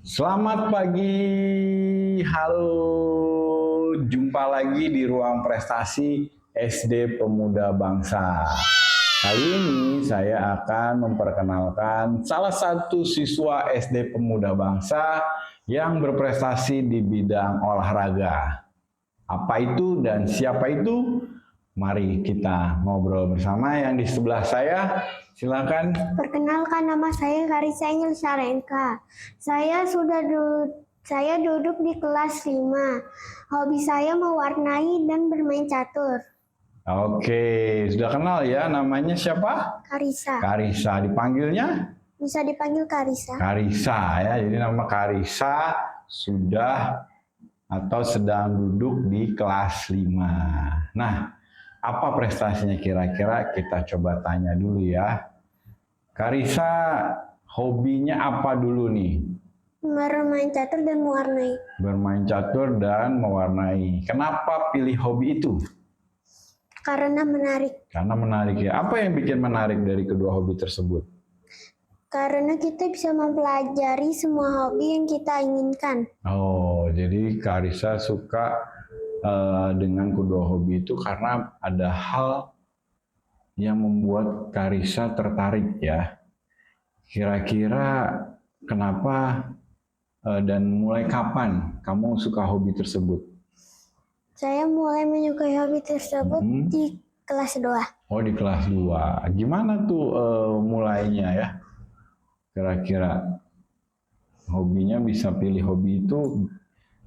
Selamat pagi, halo, jumpa lagi di Ruang Prestasi SD Pemuda Bangsa. Kali ini saya akan memperkenalkan salah satu siswa SD Pemuda Bangsa yang berprestasi di bidang olahraga. Apa itu dan siapa itu? Mari kita ngobrol bersama. Yang di sebelah saya, silakan. Perkenalkan, nama saya Karissa Engel Sarenka. Saya duduk di kelas 5. Hobi saya mewarnai dan bermain catur. Oke, sudah kenal ya, namanya siapa? Karissa. Karissa, dipanggilnya? Bisa dipanggil Karissa. Karissa ya, jadi nama Karissa sudah atau sedang duduk di kelas 5. Nah, apa prestasinya kira-kira? Kita coba tanya dulu ya. Karissa, hobinya apa dulu nih? Bermain catur dan mewarnai. Bermain catur dan mewarnai. Kenapa pilih hobi itu? Karena menarik. Karena menarik ya. Apa yang bikin menarik dari kedua hobi tersebut? Karena kita bisa mempelajari semua hobi yang kita inginkan. Oh, jadi Karissa suka dengan kedua hobi itu karena ada hal yang membuat Karissa tertarik ya. Kira-kira kenapa dan mulai kapan kamu suka hobi tersebut? Saya mulai menyukai hobi tersebut di kelas 2. Oh, di kelas 2. Gimana tuh mulainya ya? Kira-kira hobinya bisa pilih hobi itu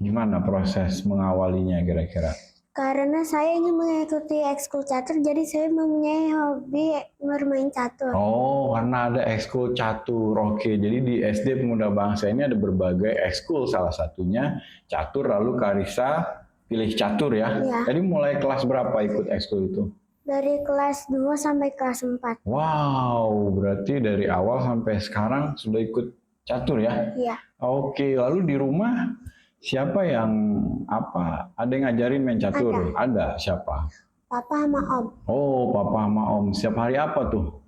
gimana proses mengawalinya kira-kira? Karena saya ingin mengikuti ekskul catur, jadi saya mempunyai hobi bermain catur. Oh, karena ada ekskul catur. Oke, jadi di SD Pemuda Bangsa ini ada berbagai ekskul, salah satunya catur, lalu Karissa pilih catur ya? Ya. Jadi mulai kelas berapa ikut ekskul itu? Dari kelas 2 sampai kelas 4. Wow, berarti dari awal sampai sekarang sudah ikut catur ya? Iya. Oke, lalu di rumah siapa yang ada yang ngajarin main catur? Ada. Siapa? Papa sama Om. Oh, Papa sama Om. Setiap hari apa tuh?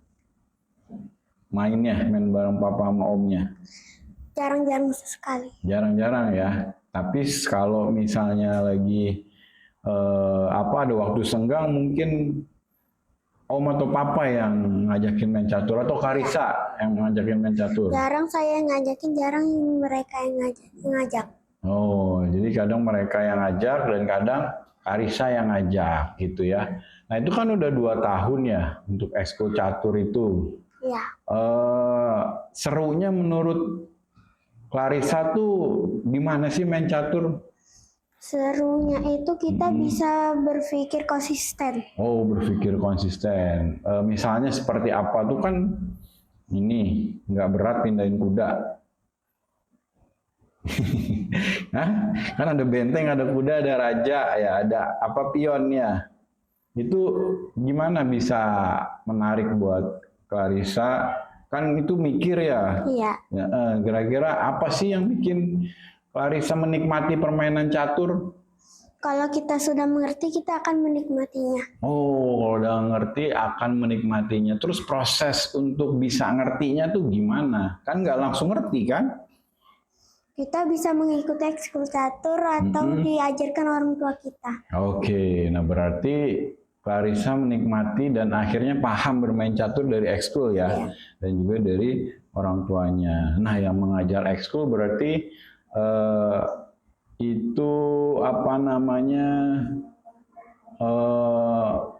Mainnya, main bareng Papa sama Omnya? Jarang-jarang sekali. Jarang-jarang ya. Tapi kalau misalnya lagi ada waktu senggang, mungkin Om atau Papa yang ngajakin main catur atau Karissa yang ngajakin main catur? Jarang saya yang ngajakin, jarang mereka yang ngajak. Oh, jadi kadang mereka yang ngajak dan kadang Karissa yang ngajak gitu ya. Nah itu kan udah 2 tahun ya untuk ekskul catur itu. Iya. Serunya menurut Karissa tuh gimana sih main catur? Serunya itu kita bisa berpikir konsisten. Oh, berpikir konsisten. Misalnya seperti apa tuh kan ini nggak berat pindahin kuda. Hah? Kan ada benteng, ada kuda, ada raja, ya ada pionnya. Itu gimana bisa menarik buat Karissa? Kan itu mikir ya. Iya. Kira-kira apa sih yang bikin Karissa menikmati permainan catur? Kalau kita sudah mengerti, kita akan menikmatinya. Oh, kalau udah ngerti akan menikmatinya. Terus proses untuk bisa ngertinya tuh gimana? Kan nggak langsung ngerti kan? Kita bisa mengikuti ekskul catur atau diajarkan orang tua kita. Oke, nah berarti Karissa menikmati dan akhirnya paham bermain catur dari ekskul ya, dan juga dari orang tuanya. Nah, yang mengajar ekskul berarti itu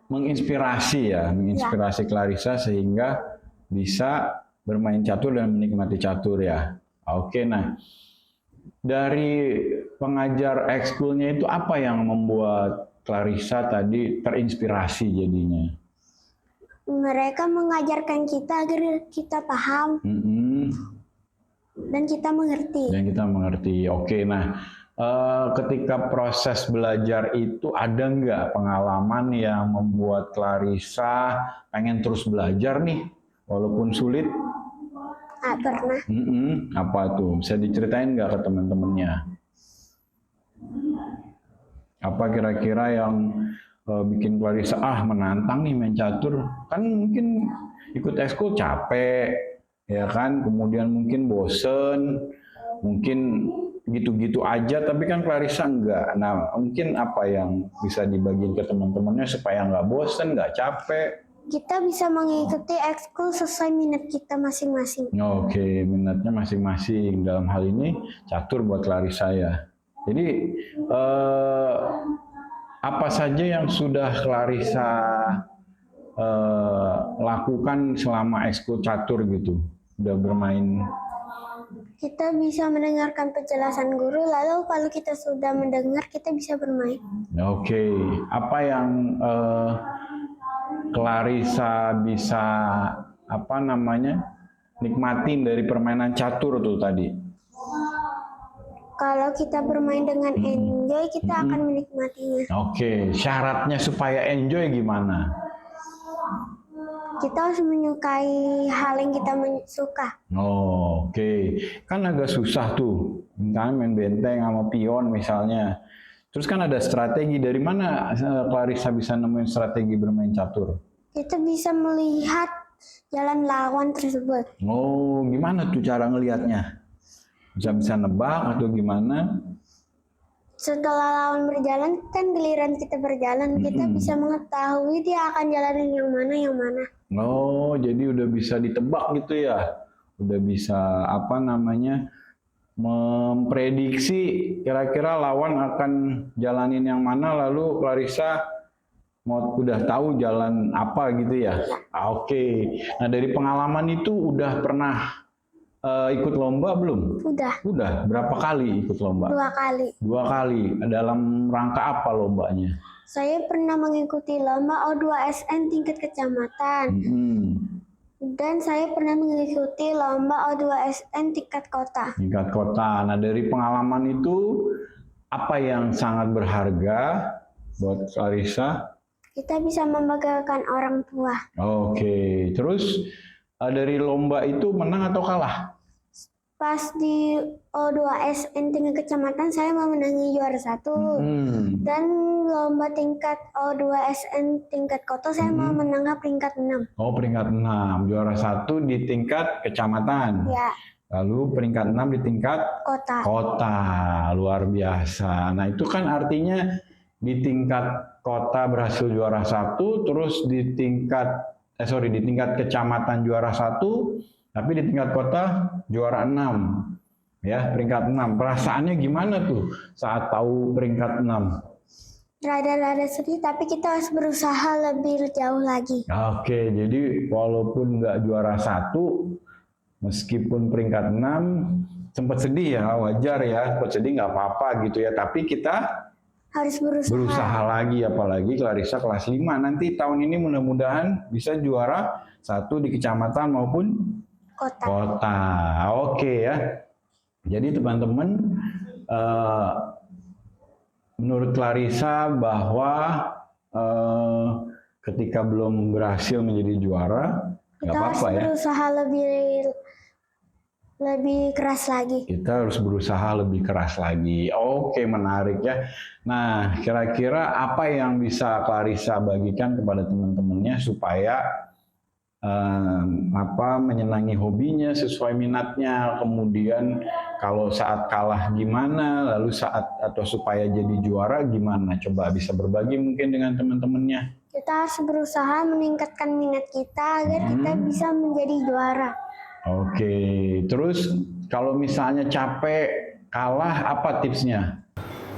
menginspirasi ya, menginspirasi Karissa sehingga bisa bermain catur dan menikmati catur ya. Oke, nah dari pengajar ekskulnya itu apa yang membuat Karissa tadi terinspirasi jadinya? Mereka mengajarkan kita agar kita paham dan kita mengerti. Dan kita mengerti. Oke, nah ketika proses belajar itu ada nggak pengalaman yang membuat Karissa pengen terus belajar nih, walaupun sulit? Pernah. Apa tuh? Bisa diceritain nggak ke teman-temannya? Apa kira-kira yang bikin Karissa menantang nih main catur? Kan mungkin ikut ekskul capek, ya kan? Kemudian mungkin bosen. mungkin gitu-gitu aja, tapi kan Clarissa enggak. Nah, mungkin apa yang bisa dibagiin ke teman-temannya supaya nggak bosen, nggak capek? Kita bisa mengikuti ekskul sesuai minat kita masing-masing. Oke, minatnya masing-masing. Dalam hal ini catur buat Clarissa ya. Jadi apa saja yang sudah Clarissa lakukan selama ekskul catur gitu? Udah bermain? Kita bisa mendengarkan penjelasan guru, lalu kalau kita sudah mendengar, kita bisa bermain. Oke, apa yang Clarissa bisa nikmatin dari permainan catur tuh tadi? Kalau kita bermain dengan enjoy, kita akan menikmatinya. Oke, syaratnya supaya enjoy gimana? Kita harus menyukai hal yang kita suka. Oke, kan agak susah tuh, misalnya main benteng sama pion misalnya. Terus kan ada strategi, dari mana Clarissa bisa nemuin strategi bermain catur? Kita bisa melihat jalan lawan tersebut. Oh, gimana tuh cara ngelihatnya? Bisa nebak atau gimana? Setelah lawan berjalan, kan giliran kita berjalan, kita bisa mengetahui dia akan jalanin yang mana. Oh, jadi udah bisa ditebak gitu ya? Udah bisa memprediksi kira-kira lawan akan jalanin yang mana, lalu Clarissa udah tahu jalan apa gitu ya? Oke. Nah, dari pengalaman itu udah pernah ikut lomba belum? Udah. Berapa kali ikut lomba? 2 kali. 2 kali. Dalam rangka apa lombanya? Saya pernah mengikuti lomba O2SN tingkat kecamatan. Dan saya pernah mengikuti lomba O2SN tingkat kota. Tingkat kota. Nah, dari pengalaman itu apa yang sangat berharga buat Clarissa? Kita bisa membanggakan orang tua. Oke. Terus dari lomba itu menang atau kalah? Pas di O2SN tingkat kecamatan saya memenangi juara 1. Dan lomba tingkat O2SN tingkat kota saya memenangkan peringkat 6. Oh, peringkat 6. Juara 1 di tingkat kecamatan. Ya. Lalu peringkat 6 di tingkat kota. Luar biasa. Nah, itu kan artinya di tingkat kota berhasil juara 1, terus di tingkat kecamatan juara 1, tapi di tingkat kota juara 6. Ya, peringkat 6. Perasaannya gimana tuh saat tahu peringkat 6? Rada-rada sedih, tapi kita harus berusaha lebih jauh lagi. Oke, jadi walaupun nggak juara 1, meskipun peringkat 6, sempat sedih ya, wajar ya, sempat sedih nggak apa-apa gitu ya, tapi kita harus berusaha lagi, apalagi Clarissa kelas 5. Nanti tahun ini mudah-mudahan bisa juara 1 di kecamatan maupun kota. Oke ya. Jadi teman-teman, menurut Clarissa bahwa ketika belum berhasil menjadi juara, nggak apa-apa ya. Kita harus berusaha lebih keras lagi. Kita harus berusaha lebih keras lagi. Oke, menarik ya. Nah, kira-kira apa yang bisa Clarissa bagikan kepada teman-temannya supaya menyenangi hobinya sesuai minatnya, kemudian kalau saat kalah gimana, lalu supaya jadi juara gimana? Coba bisa berbagi mungkin dengan teman-temannya. Kita harus berusaha meningkatkan minat kita agar kita bisa menjadi juara. Oke, terus kalau misalnya capek, kalah, apa tipsnya?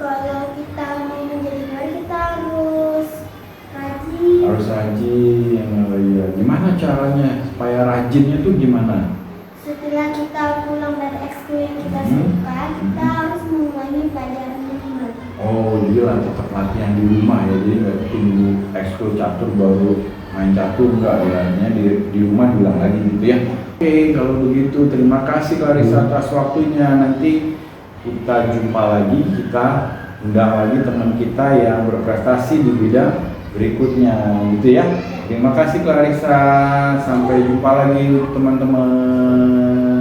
Kalau kita mau menjadi juara, kita harus rajin. Harus rajin, ya. Gimana caranya supaya rajinnya tuh gimana? Setelah kita pulang dari ekskul yang kita suka, kita harus mengulangi pelajaran di rumah. Oh, jadi tetap latihan di rumah ya, jadi nggak tunggu ekskul catur baru main catur, enggak ya, di rumah bilang lagi gitu ya. Oke, kalau begitu terima kasih Clarissa atas waktunya. Nanti kita jumpa lagi, kita undang lagi teman kita yang berprestasi di bidang berikutnya gitu ya. Terima kasih Clarissa, sampai jumpa lagi teman-teman.